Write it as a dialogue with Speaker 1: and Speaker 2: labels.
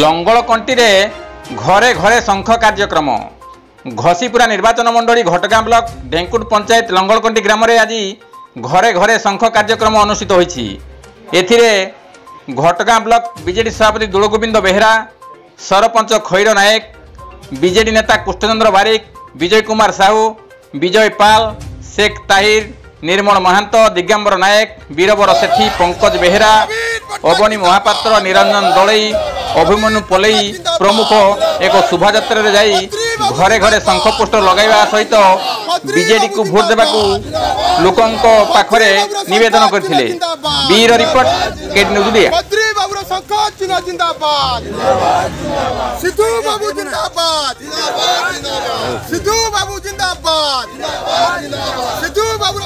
Speaker 1: ଲଙ୍ଗଳକଣ୍ଟିରେ ଘରେ ଘରେ ଶଙ୍ଖ କାର୍ଯ୍ୟକ୍ରମ। ଘସିପୁରା ନିର୍ବାଚନ ମଣ୍ଡଳୀ ଘଟଗାଁ ବ୍ଲକ ଢେଙ୍କୁଟ ପଞ୍ଚାୟତ ଲଙ୍ଗଳକଣ୍ଟି ଗ୍ରାମରେ ଆଜି ଘରେ ଘରେ ଶଙ୍ଖ କାର୍ଯ୍ୟକ୍ରମ ଅନୁଷ୍ଠିତ ହୋଇଛି। ଏଥିରେ ଘଟଗାଁ ବ୍ଲକ ବିଜେଡି ସଭାପତି ଦୋଳଗୋବିନ୍ଦ ବେହେରା, ସରପଞ୍ଚ ଖୈର ନାୟକ, ବିଜେଡି ନେତା କୃଷ୍ଣଚନ୍ଦ୍ର ବାରିକ, ବିଜୟ କୁମାର ସାହୁ, ବିଜୟ ପାଲ, शेख ताहिर, निर्मल महंत, दिगंबर नायक, बीरबर सेठी, पंकज बेहेरा, अवनी महापात्र, निरंजन दलई, अभिमन्यु पलई प्रमुख एक शोभायात्रा जाई घरे घरे शंख पोस्टर लगाइबा सहित बीजेडी को भोट देबाकू लोकंक पाखरे निवेदन करथिले। बीर रिपोर्ट केड न्यूज दिया।
Speaker 2: सिद्धू बाबू जिंदाबाद, सिद्धू बाबू जिंदाबाद, सिद्धू बाबू